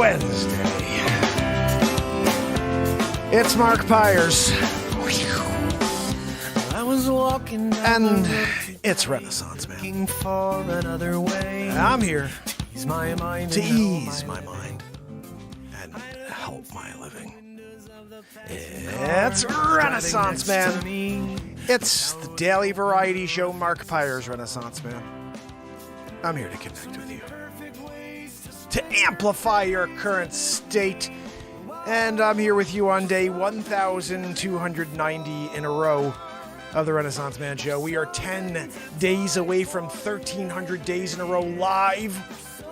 Wednesday. It's Mark Pires. I was walking and it's Renaissance Man. For another way. I'm here to ease my mind and help my living. It's Renaissance Man. It's the daily variety show, Mark Pires Renaissance Man. I'm here to connect with you, to amplify your current state. And I'm here with you on day 1,290 in a row of the Renaissance Man Show. We are 10 days away from 1,300 days in a row live.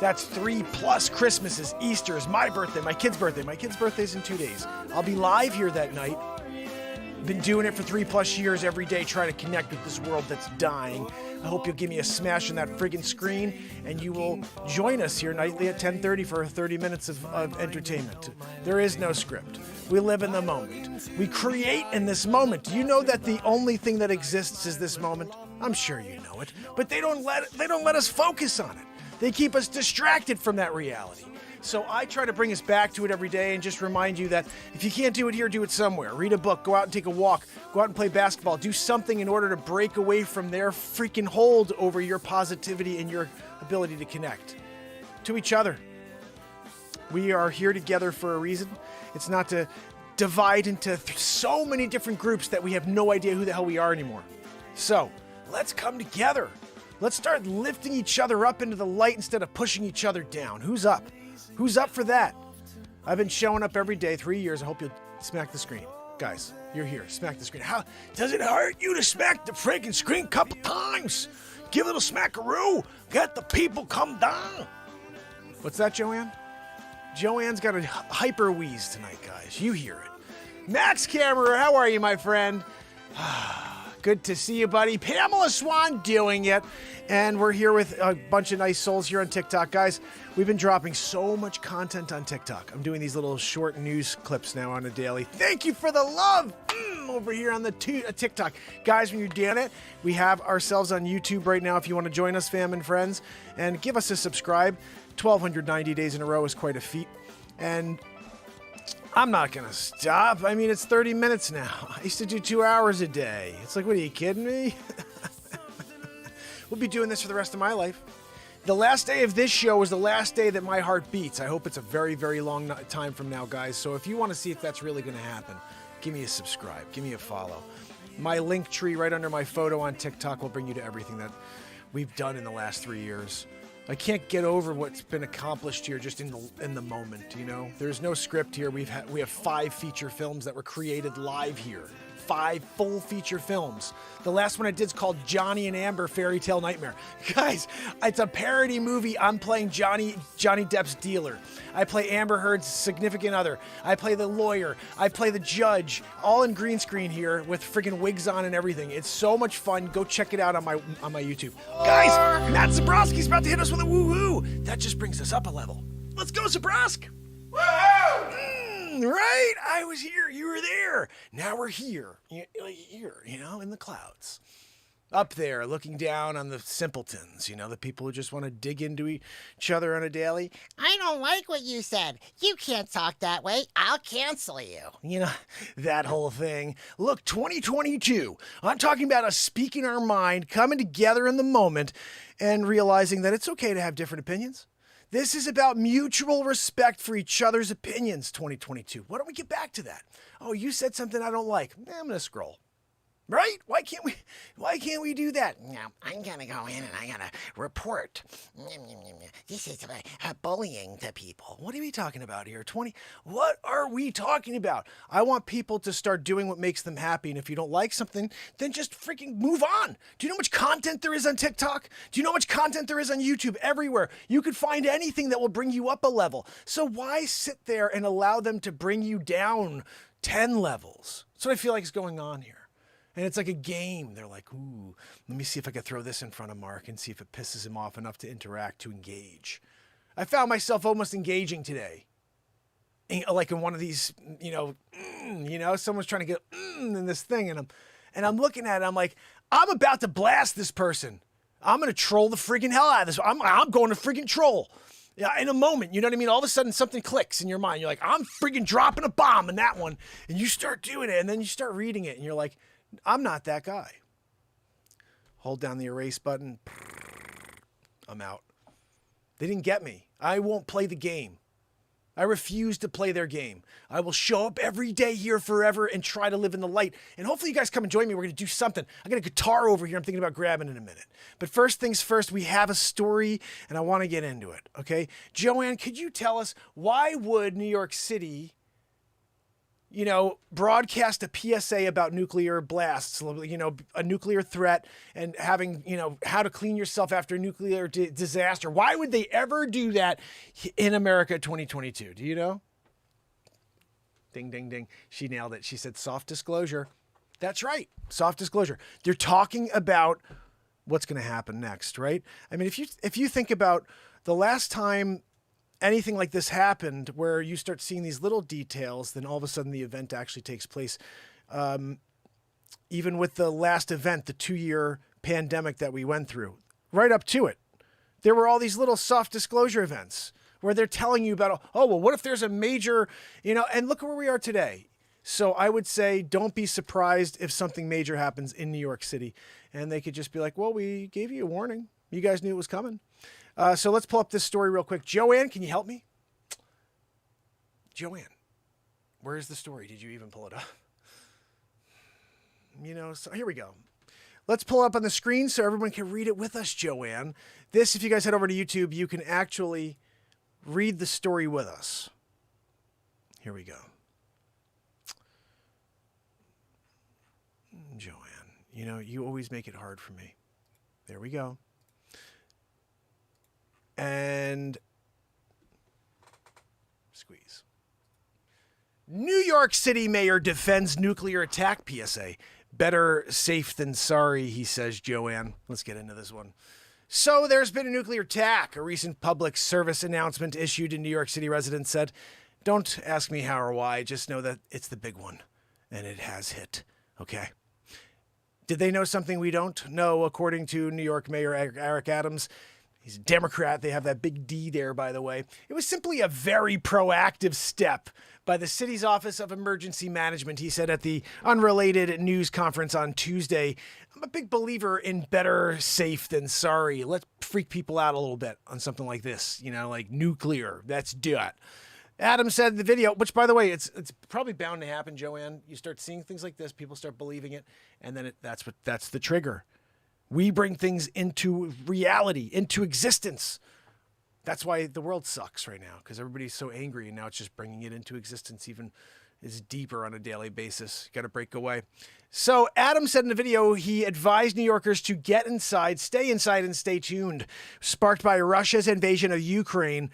That's 3+ Christmases, Easters, my birthday, my kid's birthday. My kid's birthday's in 2 days. I'll be live here that night. Been doing it for 3+ years every day, trying to connect with this world that's dying. I hope you'll give me a smash on that friggin' screen, and you will join us here nightly at 10:30 for 30 minutes of entertainment. There is no script. We live in the moment. We create in this moment. Do you know that the only thing that exists is this moment? I'm sure you know it, but they don't let us focus on it. They keep us distracted from that reality. So I try to bring us back to it every day and just remind you that if you can't do it here, do it somewhere. Read a book, go out and take a walk, go out and play basketball, do something in order to break away from their freaking hold over your positivity and your ability to connect to each other. We are here together for a reason. It's not to divide into so many different groups that we have no idea who the hell we are anymore. So let's come together. Let's start lifting each other up into the light instead of pushing each other down. Who's up? Who's up for that? I've been showing up every day, 3 years. I hope you'll smack the screen. Guys, you're here. Smack the screen. How does it hurt you to smack the freaking screen a couple times? Give it a smackaroo. Get the people come down. What's that, Joanne? Joanne's got a hyper wheeze tonight, guys. You hear it. Max Cameron, how are you, my friend? Good to see you, buddy. Pamela Swan doing it. And we're here with a bunch of nice souls here on TikTok. Guys, we've been dropping so much content on TikTok. I'm doing these little short news clips now on a daily. Thank you for the love over here on the TikTok. Guys, when you're doing it, we have ourselves on YouTube right now if you want to join us, fam and friends. And give us a subscribe. 1,290 days in a row is quite a feat. And I'm not going to stop. I mean, it's 30 minutes now. I used to do 2 hours a day. It's like, what are you kidding me? We'll be doing this for the rest of my life. The last day of this show is the last day that my heart beats. I hope it's a very, very long time from now, guys. So if you want to see if that's really going to happen, give me a subscribe. Give me a follow. My link tree right under my photo on TikTok will bring you to everything that we've done in the last 3 years. I can't get over what's been accomplished here just in the moment, you know? There's no script here. We have 5 feature films that were created live here. 5 full feature films. The last one I did is called Johnny and Amber Fairy Tale Nightmare. Guys, it's a parody movie. I'm playing Johnny Depp's dealer. I play Amber Heard's significant other. I play the lawyer. I play the judge. All in green screen here with friggin' wigs on and everything. It's so much fun. Go check it out on my YouTube. Guys, Matt Zabrowski's about to hit us with a woo-hoo. That just brings us up a level. Let's go, Zabrosk. Woo-hoo! Right? I was here. You were there. Now we're here. Here, in the clouds. Up there, looking down on the simpletons, the people who just want to dig into each other on a daily. I don't like what you said. You can't talk that way. I'll cancel you. That whole thing. Look, 2022. I'm talking about us speaking our mind, coming together in the moment, and realizing that it's okay to have different opinions. This is about mutual respect for each other's opinions, 2022. Why don't we get back to that? Oh, you said something I don't like. I'm going to scroll. Right? Why can't we do that? No, I'm going to go in and I'm going to report. This is bullying to people. What are we talking about here? What are we talking about? I want people to start doing what makes them happy. And if you don't like something, then just freaking move on. Do you know how much content there is on TikTok? Do you know how much content there is on YouTube? Everywhere. You could find anything that will bring you up a level. So why sit there and allow them to bring you down 10 levels? That's what I feel like is going on here. And it's like a game. They're like, ooh, let me see if I can throw this in front of Mark and see if it pisses him off enough to interact, to engage. I found myself almost engaging today. Like in one of these, someone's trying to get in this thing. And I'm looking at it. I'm like, I'm about to blast this person. I'm going to troll the freaking hell out of this. I'm going to freaking troll. Yeah, in a moment, you know what I mean? All of a sudden something clicks in your mind. You're like, I'm freaking dropping a bomb in that one. And you start doing it, and then you start reading it, and you're like, I'm not that guy. Hold down the erase button. I'm out. They didn't get me. I won't play the game. I refuse to play their game. I will show up every day here forever and try to live in the light. And hopefully you guys come and join me. We're going to do something. I got a guitar over here I'm thinking about grabbing in a minute. But first things first, we have a story and I want to get into it, okay? Joanne, could you tell us why would New York City, broadcast a PSA about nuclear blasts, a nuclear threat and having, how to clean yourself after a nuclear disaster? Why would they ever do that in America 2022? Do you know? Ding, ding, ding. She nailed it. She said soft disclosure. That's right. Soft disclosure. They're talking about what's going to happen next, right? I mean, if you think about the last time anything like this happened where you start seeing these little details, then all of a sudden the event actually takes place. Even with the last event, the 2-year pandemic that we went through, right up to it, there were all these little soft disclosure events where they're telling you about, what if there's a major, and look at where we are today. So I would say don't be surprised if something major happens in New York City. And they could just be like, well, we gave you a warning. You guys knew it was coming. So let's pull up this story real quick. Joanne, can you help me? Joanne, where is the story? Did you even pull it up? So here we go. Let's pull it up on the screen so everyone can read it with us, Joanne. This, if you guys head over to YouTube, you can actually read the story with us. Here we go. Joanne, you always make it hard for me. There we go. And squeeze. New York City mayor defends nuclear attack PSA. Better safe than sorry, he says, Joanne. Let's get into this one. So there's been a nuclear attack. A recent public service announcement issued to New York City residents said, don't ask me how or why, just know that it's the big one. And it has hit. Okay. Did they know something we don't? No, according to New York Mayor Eric Adams. He's a Democrat. They have that big D there, by the way. It was simply a very proactive step by the city's Office of Emergency Management, he said at the unrelated news conference on Tuesday. I'm a big believer in better safe than sorry. Let's freak people out a little bit on something like this, like nuclear. Let's do it. Adams said in the video, which, by the way, it's probably bound to happen, Joanne. You start seeing things like this, people start believing it, and then that's the trigger. We bring things into reality, into existence. That's why the world sucks right now, because everybody's so angry, and now it's just bringing it into existence even is deeper on a daily basis. You got to break away. So Adam said in the video he advised New Yorkers to get inside, and stay tuned. Sparked by Russia's invasion of Ukraine,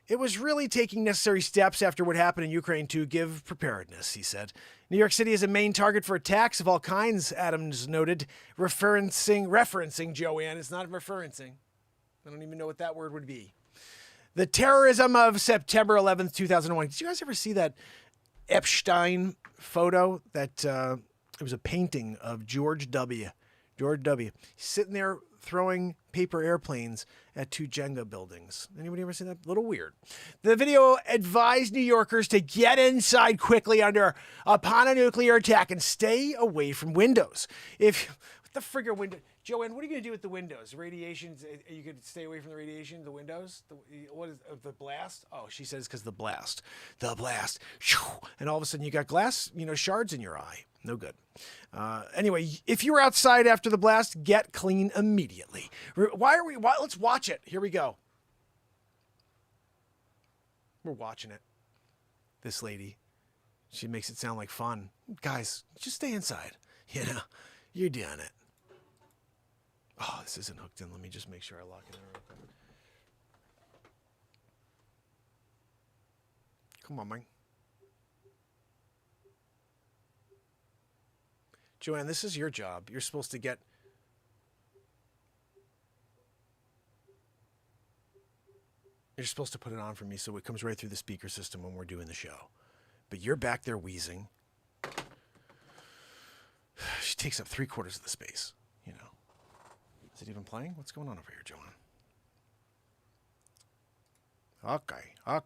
it was really taking necessary steps after what happened in Ukraine to give preparedness, he said. New York City is a main target for attacks of all kinds, Adams noted, referencing Joanne. It's not referencing. I don't even know what that word would be. The terrorism of September 11th, 2001. Did you guys ever see that Epstein photo? That it was a painting of George W. He's sitting there throwing paper airplanes at 2 Jenga buildings. Anybody ever seen that? A little weird. The video advised New Yorkers to get inside quickly upon a nuclear attack and stay away from windows. What the frig are windows? Joanne, what are you going to do with the windows? Radiations? You could stay away from the radiation, the windows? What is the blast? Oh, she says because the blast. The blast. And all of a sudden you got glass, shards in your eye. No good. Anyway, if you were outside after the blast, get clean immediately. Let's watch it. Here we go. We're watching it. This lady, she makes it sound like fun. Guys, just stay inside. You're doing it. Oh, this isn't hooked in. Let me just make sure I lock it in real quick. Come on, man. Joanne, this is your job. You're supposed to get... You're supposed to put it on for me so it comes right through the speaker system when we're doing the show. But you're back there wheezing. She takes up 3/4 of the space, Is it even playing? What's going on over here, Joanne? Okay. All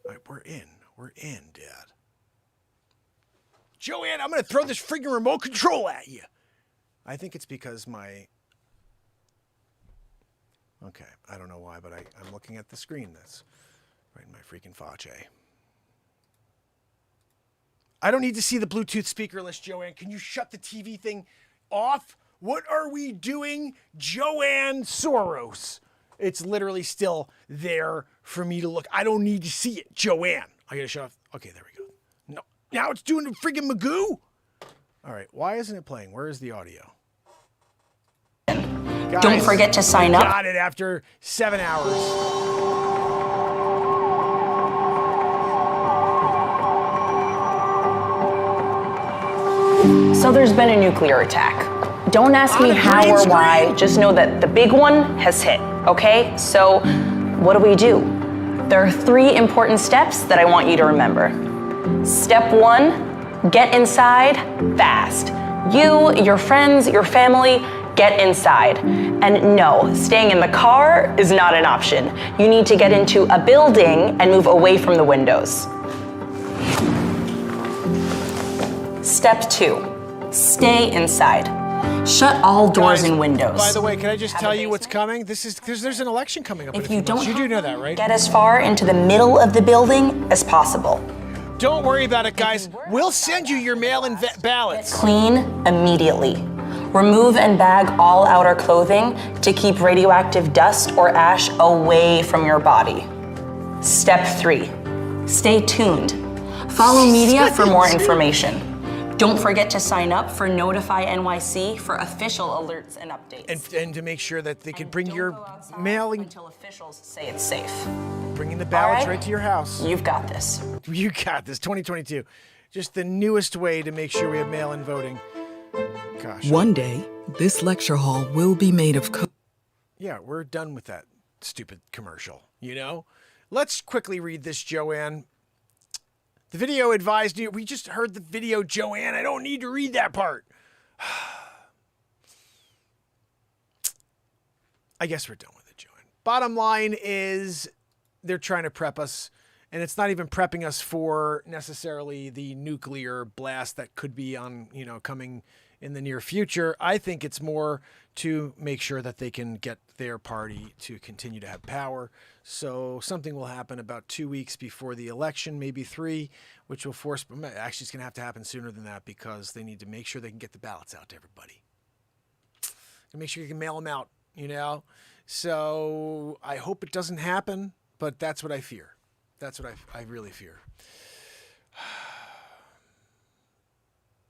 right, we're in, Dad. Joanne, I'm going to throw this freaking remote control at you. I think it's because Okay, I don't know why, but I'm looking at the screen that's right in my freaking face. I don't need to see the Bluetooth speaker list, Joanne. Can you shut the TV thing off? What are we doing, Joanne Soros? It's literally still there for me to look. I don't need to see it, Joanne. I gotta shut off. Okay, there we go. No, now it's doing the freaking Magoo. All right, why isn't it playing? Where is the audio? Guys, don't forget to sign up. Got it after 7 hours. So there's been a nuclear attack. Don't ask me how or why, just know that the big one has hit, okay? So what do? There are 3 important steps that I want you to remember. Step 1, get inside fast. You, your friends, your family, get inside. And no, staying in the car is not an option. You need to get into a building and move away from the windows. Step 2, stay inside. Shut all doors and windows. By the way, can I just tell you what's coming? There's an election coming up in a few months. You do know that, right? Get as far into the middle of the building as possible. Don't worry about it, guys. We'll send you your mail-in ballots. Clean immediately. Remove and bag all outer clothing to keep radioactive dust or ash away from your body. Step 3, stay tuned. Follow media for more information. Don't forget to sign up for Notify NYC for official alerts and updates. And to make sure that they could bring your mailing until officials say it's safe. Bringing the ballots right to your house. You've got this. You got this. 2022. Just the newest way to make sure we have mail-in voting. Gosh. One day, this lecture hall will be made of Yeah, we're done with that stupid commercial, you know? Let's quickly read this, Joanne. The video advised you. We just heard the video, Joanne. I don't need to read that part. I guess we're done with it, Joanne. Bottom line is they're trying to prep us, and it's not even prepping us for necessarily the nuclear blast that could be coming in the near future. I think it's more to make sure that they can get their party to continue to have power. So something will happen about 2 weeks before the election, maybe 3, which will force, actually it's going to have to happen sooner than that because they need to make sure they can get the ballots out to everybody. And make sure you can mail them out, So I hope it doesn't happen, but that's what I fear. That's what I really fear.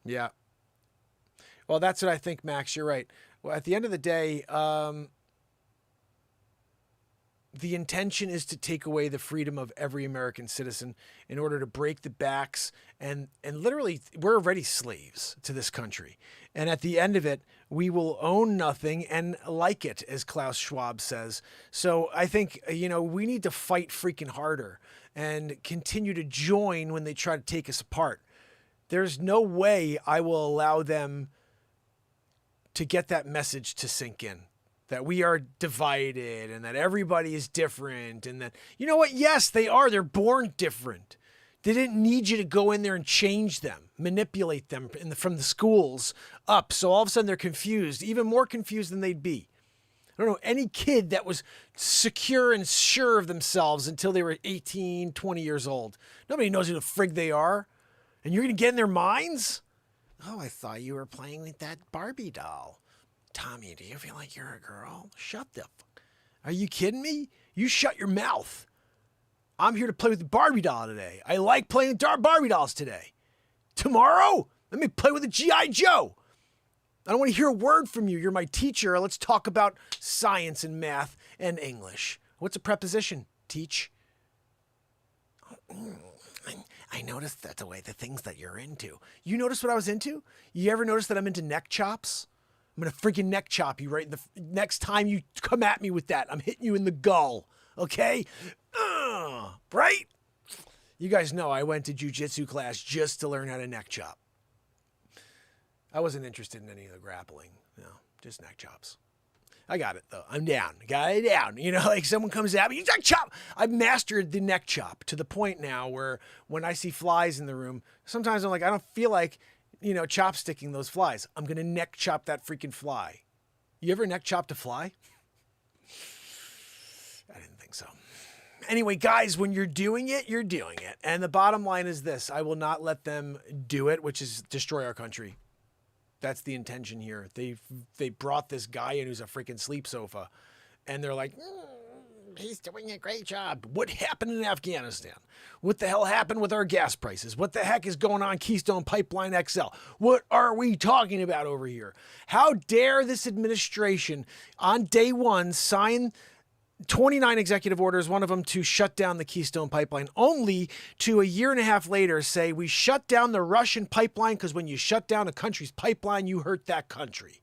Yeah. Well, that's what I think, Max. You're right. Well, at the end of the day, the intention is to take away the freedom of every American citizen in order to break the backs. And literally, we're already slaves to this country. And at the end of it, we will own nothing and like it, as Klaus Schwab says. So I think, we need to fight freaking harder and continue to join when they try to take us apart. There's no way I will allow them to get that message to sink in, that we are divided and that everybody is different and that, you know what? Yes, they are. They're born different. They didn't need you to go in there and change them, manipulate them from the schools up. So all of a sudden they're confused, even more confused than they'd be. I don't know any kid that was secure and sure of themselves until they were 18, 20 years old. Nobody knows who the frig they are. And you're going to get in their minds? Oh, I thought you were playing with that Barbie doll. Tommy, do you feel like you're a girl? Shut the fuck. Are you kidding me? You shut your mouth. I'm here to play with the Barbie doll today. I like playing with Barbie dolls today. Tomorrow, let me play with a G.I. Joe. I don't want to hear a word from you. You're my teacher. Let's talk about science and math and English. What's a preposition? Teach. I noticed that the things that you're into. You notice what I was into? You ever notice that I'm into neck chops? I'm going to freaking neck chop you right in the next time you come at me with that. I'm hitting you in the gull. Okay? Right? You guys know I went to jiu-jitsu class just to learn how to neck chop. I wasn't interested in any of the grappling. No, just neck chops. I got it though. I'm down. Got it down. You know, like someone comes at me, he's like, chop. I've mastered the neck chop to the point now where when I see flies in the room, sometimes I'm like, I don't feel like, you know, chopsticking those flies. I'm going to neck chop that freaking fly. You ever neck chopped a fly? I didn't think so. Anyway, guys, when you're doing it, you're doing it. And the bottom line is this. I will not let them do it, which is destroy our country. That's the intention here. They brought this guy in who's a freaking sleep sofa. And they're like, he's doing a great job. What happened in Afghanistan? What the hell happened with our gas prices? What the heck is going on Keystone Pipeline XL? What are we talking about over here? How dare this administration on day one sign 29 executive orders, one of them to shut down the Keystone Pipeline, only to a year and a half later say we shut down the Russian pipeline because when you shut down a country's pipeline, you hurt that country.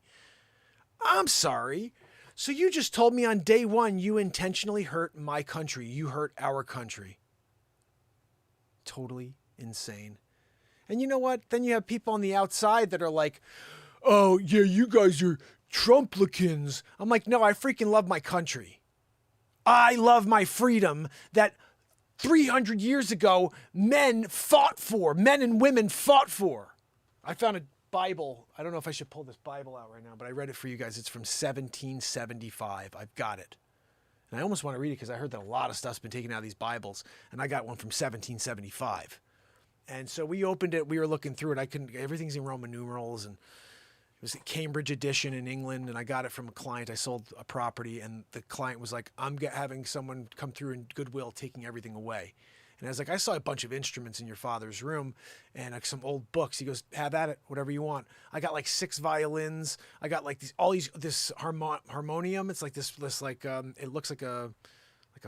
I'm sorry. So you just told me on day one you intentionally hurt my country. You hurt our country. Totally insane. And you know what? Then you have people on the outside that are like, oh, yeah, you guys are Trumplicans. I'm like, no, I freaking love my country. I love my freedom that 300 years ago men fought for, men and women fought for. I found a Bible. I don't know if I should pull this Bible out right now, but I read it for you guys. It's from 1775. I've got it. And I almost want to read it because I heard that a lot of stuff's been taken out of these Bibles, and I got one from 1775. And so we opened it. We were looking through it. Everything's in Roman numerals, and it was a Cambridge edition in England, and I got it from a client. I sold a property, and the client was like, I'm having someone come through in Goodwill taking everything away. And I was like, I saw a bunch of instruments in your father's room and like some old books. He goes, have at it, whatever you want. I got like 6 violins. I got like this harmonium. It's like this like, it looks like a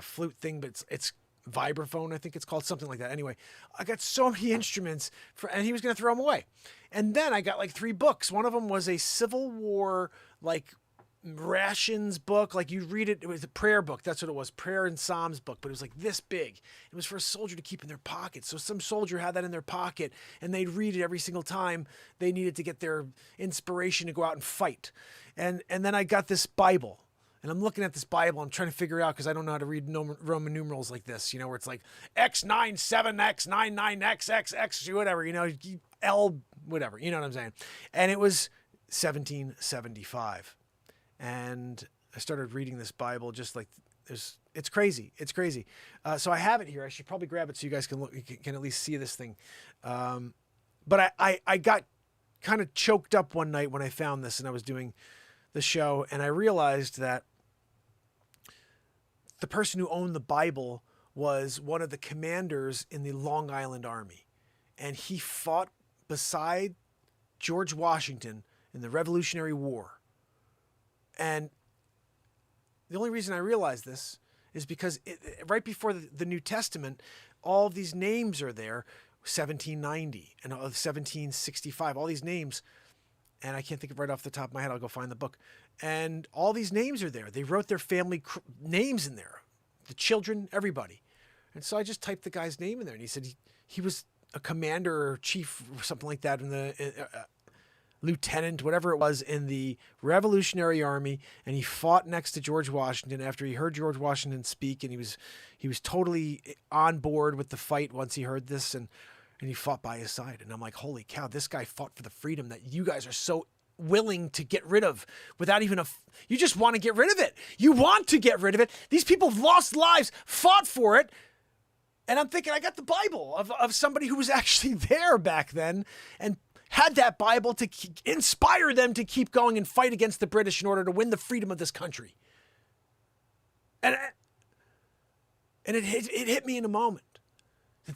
flute thing, but it's vibraphone, I think it's called, something like that. Anyway, I got so many instruments and he was going to throw them away. And then I got like 3 books. One of them was a Civil War, like rations book. Like you read it. It was a prayer book. That's what it was. Prayer and Psalms book, but it was like this big. It was for a soldier to keep in their pocket. So some soldier had that in their pocket and they'd read it every single time they needed to get their inspiration to go out and fight. And then I got this Bible. And I'm looking at this Bible. I'm trying to figure out because I don't know how to read Roman numerals like this, you know, where it's like X97, X99, XX, whatever, you know, L, whatever, you know what I'm saying? And it was 1775. And I started reading this Bible just like it's crazy. It's crazy. So I have it here. I should probably grab it so you guys can can at least see this thing. But I got kind of choked up one night when I found this and I was doing the show, and I realized that the person who owned the Bible was one of the commanders in the Long Island Army, and he fought beside George Washington in the Revolutionary War. And the only reason I realized this is because right before the New Testament, all of these names are there, 1790 and 1765, all these names. And I can't think of right off the top of my head. I'll go find the book. And all these names are there. They wrote their family names in there. The children, everybody. And so I just typed the guy's name in there. And he said he was a commander or chief or something like that in the lieutenant, whatever it was, in the Revolutionary Army. And he fought next to George Washington after he heard George Washington speak. And he was totally on board with the fight once he heard this. And he fought by his side. And I'm like, holy cow, this guy fought for the freedom that you guys are so willing to get rid of without even you just want to get rid of it. You want to get rid of it. These people have lost lives, fought for it. And I'm thinking, I got the Bible of somebody who was actually there back then and had that Bible to inspire them to keep going and fight against the British in order to win the freedom of this country. And it hit me in a moment.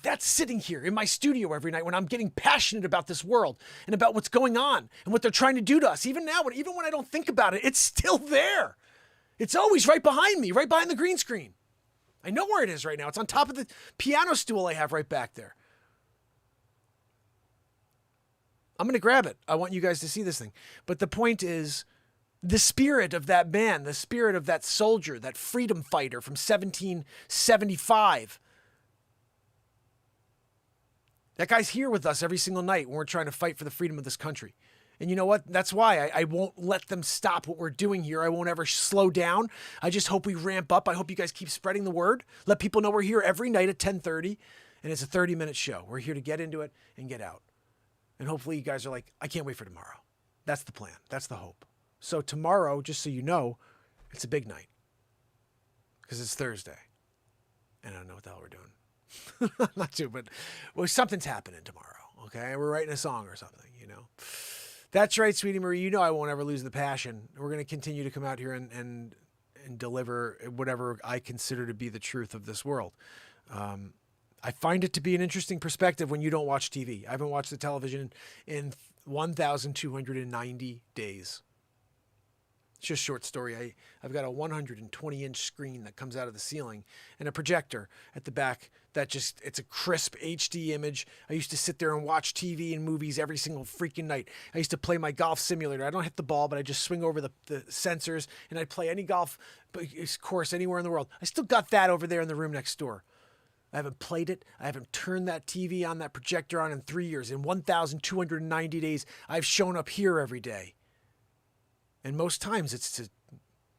That's sitting here in my studio every night when I'm getting passionate about this world and about what's going on and what they're trying to do to us. Even now, even when I don't think about it, it's still there. It's always right behind me, right behind the green screen. I know where it is right now. It's on top of the piano stool I have right back there. I'm going to grab it. I want you guys to see this thing. But the point is, the spirit of that man, the spirit of that soldier, that freedom fighter from 1775, that guy's here with us every single night when we're trying to fight for the freedom of this country. And you know what? That's why I won't let them stop what we're doing here. I won't ever slow down. I just hope we ramp up. I hope you guys keep spreading the word. Let people know we're here every night at 10:30, and it's a 30-minute show. We're here to get into it and get out. And hopefully you guys are like, I can't wait for tomorrow. That's the plan. That's the hope. So tomorrow, just so you know, it's a big night because it's Thursday. And I don't know what the hell we're doing. Not too, but well, something's happening tomorrow. Okay. We're writing a song or something, you know. That's right, Sweetie Marie. You know I won't ever lose the passion. We're going to continue to come out here and deliver whatever I consider to be the truth of this world. I find it to be an interesting perspective when you don't watch TV. I haven't watched the television in 1,290 days. It's just a short story. I've got a 120-inch screen that comes out of the ceiling and a projector at the back that it's a crisp HD image. I used to sit there and watch TV and movies every single freaking night. I used to play my golf simulator. I don't hit the ball, but I just swing over the sensors and I'd play any golf course anywhere in the world. I still got that over there in the room next door. I haven't played it. I haven't turned that TV on, that projector on in 3 years. In 1,290 days, I've shown up here every day. And most times it's to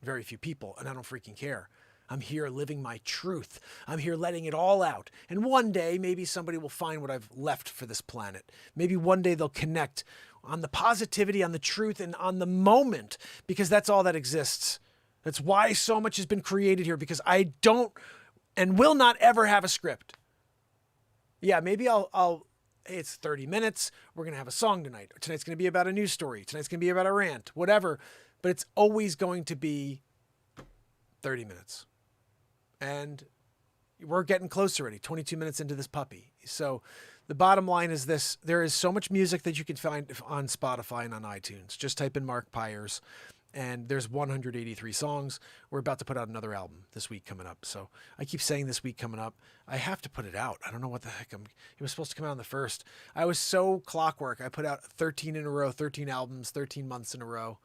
very few people, and I don't freaking care. I'm here living my truth. I'm here letting it all out. And one day, maybe somebody will find what I've left for this planet. Maybe one day they'll connect on the positivity, on the truth, and on the moment, because that's all that exists. That's why so much has been created here, because I don't and will not ever have a script. Yeah, maybe I'll hey, it's 30 minutes. We're going to have a song tonight. Tonight's going to be about a news story. Tonight's going to be about a rant, whatever. But it's always going to be 30 minutes. And we're getting close already, 22 minutes into this puppy. So the bottom line is this. There is so much music that you can find on Spotify and on iTunes. Just type in Mark Pires. And there's 183 songs. We're about to put out another album this week coming up. So I keep saying this week coming up. I have to put it out. I don't know what the heck. It was supposed to come out on the 1st. I was so clockwork. I put out 13 in a row, 13 albums, 13 months in a row.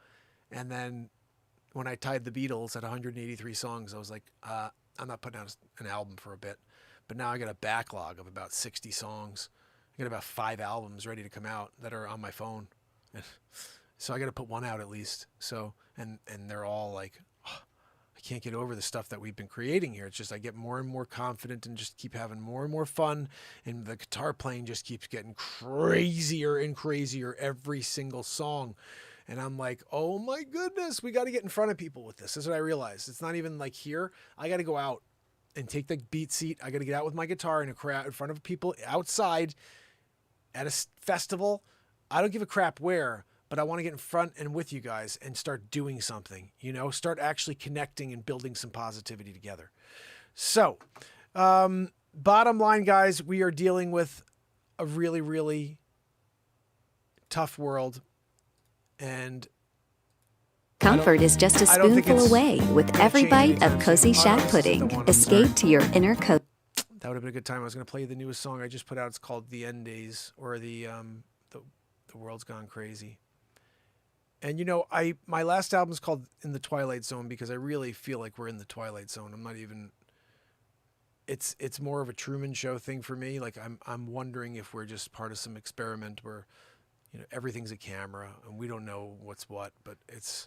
And then when I tied the Beatles at 183 songs, I was like, I'm not putting out an album for a bit. But now I got a backlog of about 60 songs. I got about 5 albums ready to come out that are on my phone. So I got to put one out at least. So, and they're all like, oh, I can't get over the stuff that we've been creating here. It's just, I get more and more confident and just keep having more and more fun. And the guitar playing just keeps getting crazier and crazier every single song. And I'm like, oh my goodness, we got to get in front of people with this. This is what I realized. It's not even like here. I got to go out and take the beat seat. I got to get out with my guitar in a crowd in front of people outside at a festival. I don't give a crap where. But I want to get in front and with you guys and start doing something, you know, start actually connecting and building some positivity together. So, bottom line, guys, we are dealing with a really, really tough world. And comfort is just a spoonful away with every bite of Cozy Shack pudding. Escape to your inner cozy. That would have been a good time. I was going to play the newest song I just put out. It's called The End Days, or the World's Gone Crazy. And, you know, my last album is called In the Twilight Zone because I really feel like we're in the Twilight Zone. I'm not even, it's more of a Truman Show thing for me. Like I'm wondering if we're just part of some experiment where, you know, everything's a camera and we don't know what's what, but this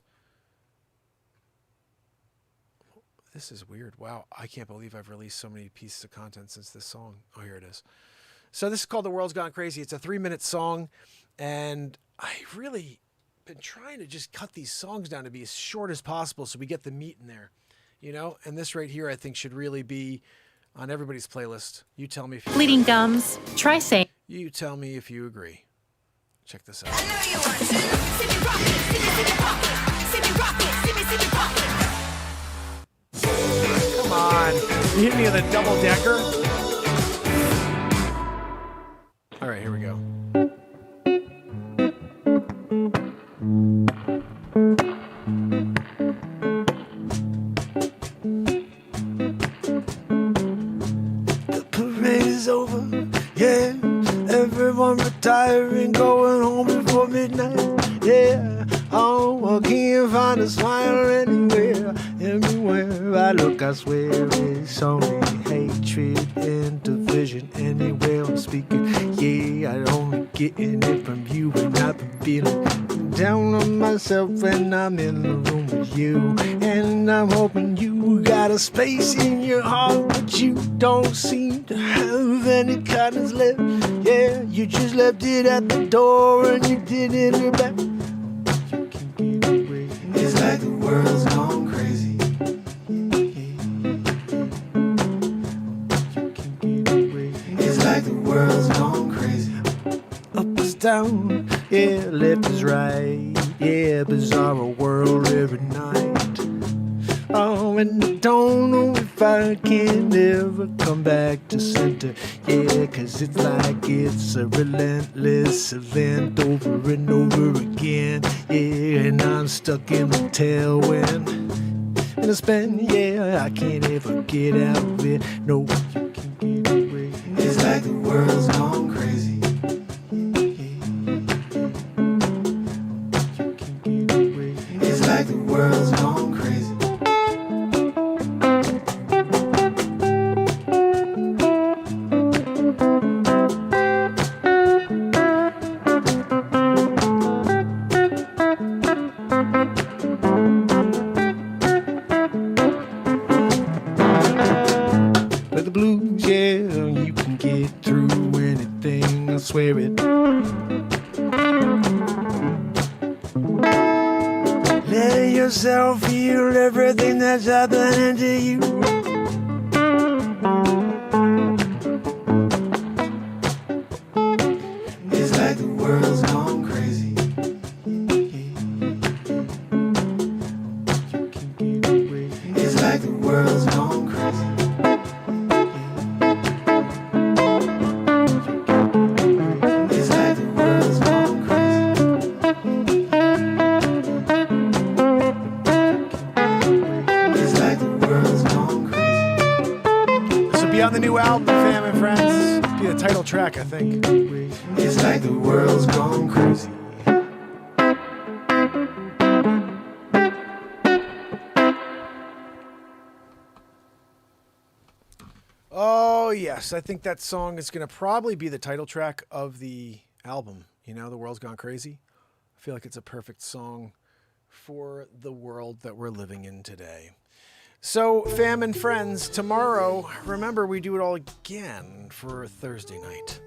is weird. Wow. I can't believe I've released so many pieces of content since this song. Oh, here it is. So this is called The World's Gone Crazy. It's a 3-minute song. And I really been trying to just cut these songs down to be as short as possible so we get the meat in there, you know? And this right here, I think, should really be on everybody's playlist. You tell me if you bleeding gums. Try saying. You tell me if you agree. Check this out. Come on. You hit me with a double decker? All right, here we go. The parade is over, yeah. Everyone retiring, going home before midnight, yeah. Oh, I can't find a smile anywhere. Everywhere I look, I swear it's only hatred and division. Anywhere I'm speaking, yeah, I'm only getting it from you, and I've been feeling down on myself when I'm in the room with you. And I'm hoping you got a space in your heart, but you don't seem to have any kindness left. Yeah, you just left it at the door and you didn't look back. It's like the world's gone crazy. It's like the world's gone crazy. Up is down, yeah, left is right. Yeah, bizarre world every night. Oh, and I don't know if I can ever come back to center. Yeah, 'cause it's like it's a relentless event over and over again. Yeah, and I'm stuck in the tailwind. And I spend, yeah, I can't ever get out of it. No, you can get away. It's like the world's gone crazy. It's like the world's gone crazy. But the blues, yeah, you can get through anything, I swear it. Let yourself feel everything that's happening to you. It's like the world's gone crazy. It's like the world's gone crazy. It's like the world's gone crazy. It's like the world's gone crazy. This will be on the new album, fam and friends. Be the title track, I think. It's like the world's gone crazy. Oh, yes. I think that song is going to probably be the title track of the album. You know, The World's Gone Crazy. I feel like it's a perfect song for the world that we're living in today. So, fam and friends, tomorrow, remember, we do it all again for Thursday night.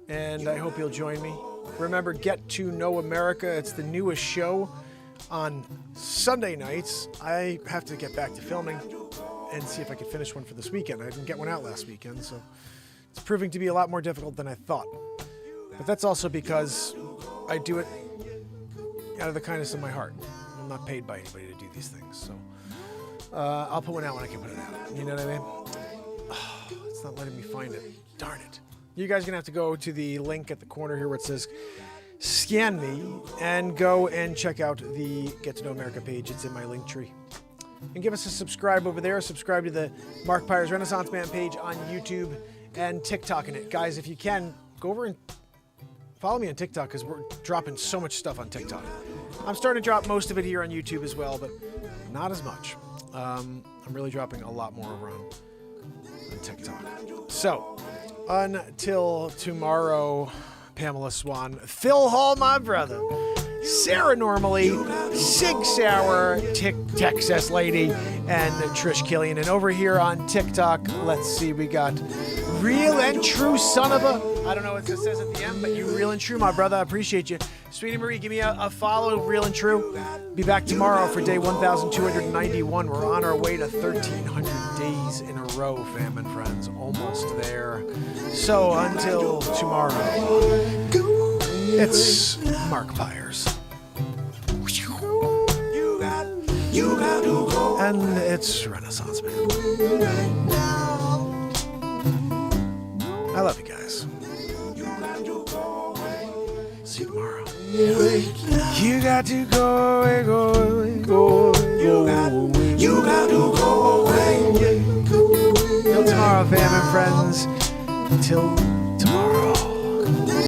And I hope you'll join me. Remember, Get to Know America. It's the newest show on Sunday nights. I have to get back to filming and see if I can finish one for this weekend. I didn't get one out last weekend, so it's proving to be a lot more difficult than I thought. But that's also because I do it out of the kindness of my heart. I'm not paid by anybody to do these things, so I'll put one out when I can put it out. You know what I mean? Oh, it's not letting me find it. Darn it. You guys are going to have to go to the link at the corner here where it says Scan Me and go and check out the Get to Know America page. It's in my link tree. And give us a subscribe over there. Subscribe to the Mark Pires Renaissance Man page on YouTube and TikTok in it. Guys, if you can, go over and follow me on TikTok because we're dropping so much stuff on TikTok. I'm starting to drop most of it here on YouTube as well, but not as much. I'm really dropping a lot more over on TikTok. So, until tomorrow, Pamela Swan, Phil Hall, my brother, Sarah Normally, Sig Sauer, Texas Lady, and Trish Killian. And over here on TikTok, let's see, we got Real and True Son of a... I don't know what this says at the end, but you Real and True, my brother. I appreciate you. Sweetie Marie, give me a follow, Real and True. Be back tomorrow for day 1291. We're on our way to 1,300 days in a row, fam and friends. Almost there. So until tomorrow, it's Mark Pires. And it's Renaissance Man. I love you guys. See you tomorrow. You got to go away, go away, go away. You got to go away. Till tomorrow, fam and friends. Till